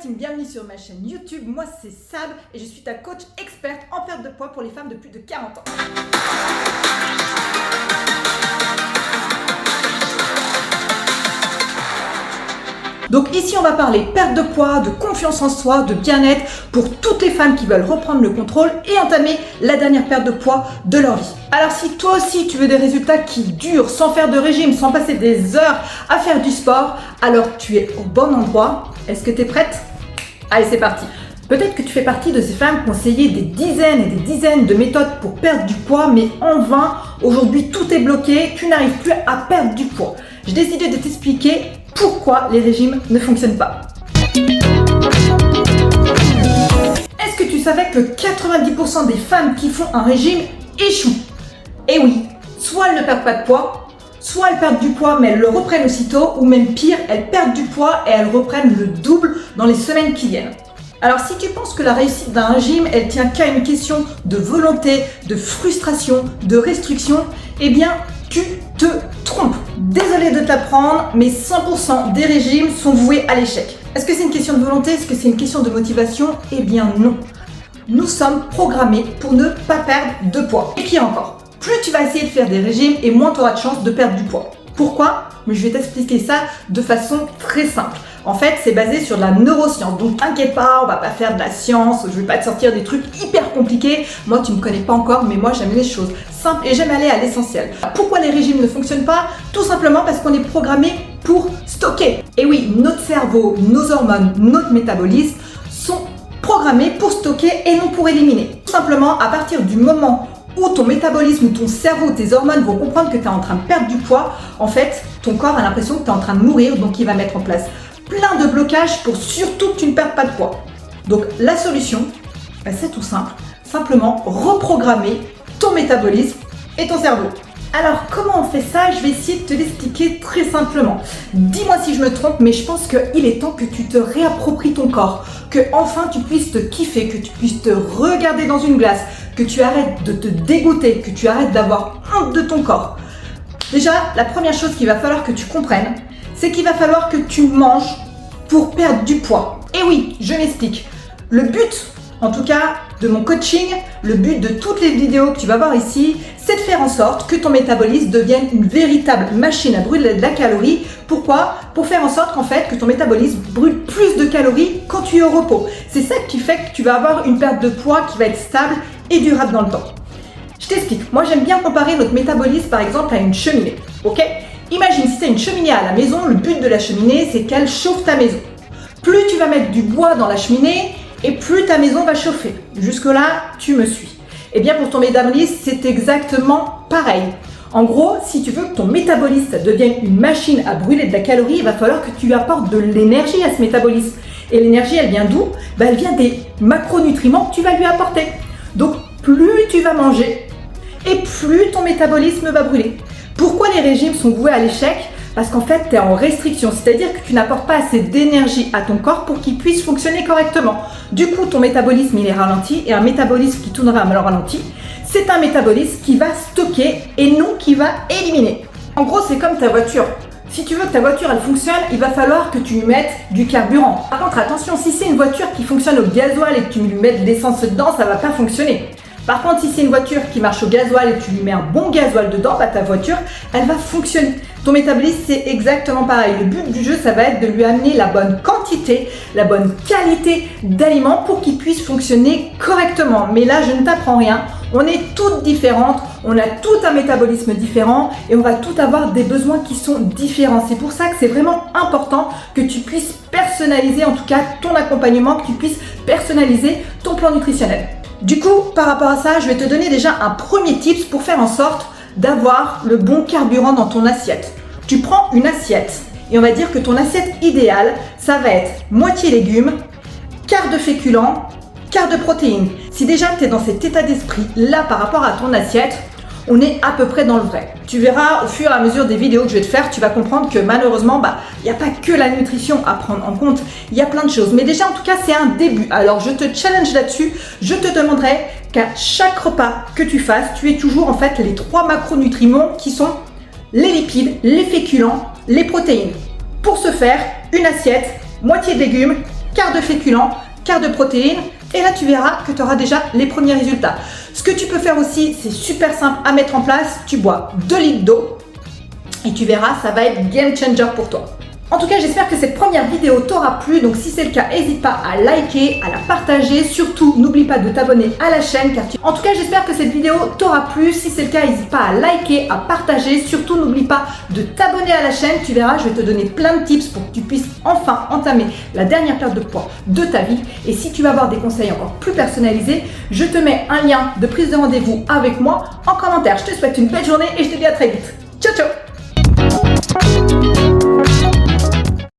team, bienvenue sur ma chaîne YouTube. Moi c'est Sab et je suis ta coach experte en perte de poids pour les femmes de plus de 40 ans. Donc ici on va parler perte de poids, de confiance en soi, de bien-être pour toutes les femmes qui veulent reprendre le contrôle et entamer la dernière perte de poids de leur vie. Alors si toi aussi tu veux des résultats qui durent sans faire de régime, sans passer des heures à faire du sport, alors tu es au bon endroit. Est-ce que tu es prête? Allez, c'est parti. Peut-être que tu fais partie de ces femmes qui ont essayé des dizaines et des dizaines de méthodes pour perdre du poids, mais en vain. Aujourd'hui, tout est bloqué, tu n'arrives plus à perdre du poids. J'ai décidé de t'expliquer pourquoi les régimes ne fonctionnent pas. Est-ce que tu savais que 90% des femmes qui font un régime échouent? Eh oui, soit elles ne perdent pas de poids, soit elles perdent du poids mais elles le reprennent aussitôt, ou même pire, elles perdent du poids et elles reprennent le double dans les semaines qui viennent. Alors si tu penses que la réussite d'un régime, elle tient qu'à une question de volonté, de frustration, de restriction, eh bien tu te trompes. Désolée de t'apprendre, mais 100% des régimes sont voués à l'échec. Est-ce que c'est une question de volonté? Est-ce que c'est une question de motivation? Eh bien non. Nous sommes programmés pour ne pas perdre de poids. Et pire encore, plus tu vas essayer de faire des régimes et moins tu auras de chances de perdre du poids. Pourquoi? Mais je vais t'expliquer ça de façon très simple. En fait, c'est basé sur de la neuroscience. Donc t'inquiète pas, on va pas faire de la science, je vais pas te sortir des trucs hyper compliqués. Moi, tu me connais pas encore, mais moi j'aime les choses simples et j'aime aller à l'essentiel. Pourquoi les régimes ne fonctionnent pas? Tout simplement parce qu'on est programmé pour stocker. Et oui, notre cerveau, nos hormones, notre métabolisme sont programmés pour stocker et non pour éliminer. Tout simplement, à partir du moment où ton métabolisme, ton cerveau, tes hormones vont comprendre que tu es en train de perdre du poids, en fait, ton corps a l'impression que tu es en train de mourir, donc il va mettre en place plein de blocages pour surtout que tu ne perdes pas de poids. Donc la solution, c'est tout simple, simplement reprogrammer ton métabolisme et ton cerveau. Alors comment on fait ça? Je vais essayer de te l'expliquer très simplement. Dis-moi si je me trompe, mais je pense qu'il est temps que tu te réappropries ton corps, que enfin tu puisses te kiffer, que tu puisses te regarder dans une glace, que tu arrêtes de te dégoûter, que tu arrêtes d'avoir honte de ton corps. Déjà, la première chose qu'il va falloir que tu comprennes, c'est qu'il va falloir que tu manges pour perdre du poids. Et oui, je m'explique. Le but, en tout cas de mon coaching, le but de toutes les vidéos que tu vas voir ici, c'est de faire en sorte que ton métabolisme devienne une véritable machine à brûler de la calorie. Pourquoi? Pour faire en sorte qu'en fait, que ton métabolisme brûle plus de calories quand tu es au repos. C'est ça qui fait que tu vas avoir une perte de poids qui va être stable et durable dans le temps. Je t'explique. Moi, j'aime bien comparer notre métabolisme, par exemple, à une cheminée. Ok? Imagine si tu as une cheminée à la maison, le but de la cheminée, c'est qu'elle chauffe ta maison. Plus tu vas mettre du bois dans la cheminée, et plus ta maison va chauffer. Jusque-là, tu me suis. Et bien pour ton métabolisme, c'est exactement pareil. En gros, si tu veux que ton métabolisme devienne une machine à brûler de la calorie, il va falloir que tu lui apportes de l'énergie à ce métabolisme. Et l'énergie, elle vient d'où? Elle vient des macronutriments que tu vas lui apporter. Donc plus tu vas manger, et plus ton métabolisme va brûler. Pourquoi les régimes sont voués à l'échec? Parce qu'en fait, tu es en restriction, c'est-à-dire que tu n'apportes pas assez d'énergie à ton corps pour qu'il puisse fonctionner correctement. Du coup, ton métabolisme, il est ralenti, et un métabolisme qui tournera à ralenti, c'est un métabolisme qui va stocker et non qui va éliminer. En gros, c'est comme ta voiture. Si tu veux que ta voiture, elle fonctionne, il va falloir que tu lui mettes du carburant. Par contre, attention, si c'est une voiture qui fonctionne au gasoil et que tu lui mets de l'essence dedans, ça ne va pas fonctionner. Par contre, si c'est une voiture qui marche au gasoil et que tu lui mets un bon gasoil dedans, ta voiture, elle va fonctionner. Ton métabolisme, c'est exactement pareil. Le but du jeu, ça va être de lui amener la bonne quantité, la bonne qualité d'aliments pour qu'il puisse fonctionner correctement. Mais là, je ne t'apprends rien. On est toutes différentes, on a tout un métabolisme différent et on va toutes avoir des besoins qui sont différents. C'est pour ça que c'est vraiment important que tu puisses personnaliser, en tout cas, ton accompagnement, que tu puisses personnaliser ton plan nutritionnel. Du coup, par rapport à ça, je vais te donner déjà un premier tips pour faire en sorte d'avoir le bon carburant dans ton assiette. Tu prends une assiette et on va dire que ton assiette idéale, ça va être moitié légumes, quart de féculents, quart de protéines. Si déjà tu es dans cet état d'esprit là par rapport à ton assiette, on est à peu près dans le vrai. Tu verras au fur et à mesure des vidéos que je vais te faire, tu vas comprendre que malheureusement, il n'y a pas que la nutrition à prendre en compte, il y a plein de choses. Mais déjà, en tout cas, c'est un début. Alors, je te challenge là-dessus. Je te demanderai qu'à chaque repas que tu fasses, tu aies toujours en fait les 3 macronutriments qui sont les lipides, les féculents, les protéines. Pour ce faire, une assiette, moitié de légumes, quart de féculents, quart de protéines. Et là, tu verras que tu auras déjà les premiers résultats. Ce que tu peux faire aussi, c'est super simple à mettre en place. Tu bois 2 litres d'eau et tu verras, ça va être game changer pour toi. En tout cas, j'espère que cette première vidéo t'aura plu. Donc si c'est le cas, n'hésite pas à liker, à la partager. Surtout, n'oublie pas de t'abonner à la chaîne. En tout cas, j'espère que cette vidéo t'aura plu. Si c'est le cas, n'hésite pas à liker, à partager. Surtout, n'oublie pas de t'abonner à la chaîne. Tu verras, je vais te donner plein de tips pour que tu puisses enfin entamer la dernière perte de poids de ta vie. Et si tu veux avoir des conseils encore plus personnalisés, je te mets un lien de prise de rendez-vous avec moi en commentaire. Je te souhaite une belle journée et je te dis à très vite. Ciao, ciao!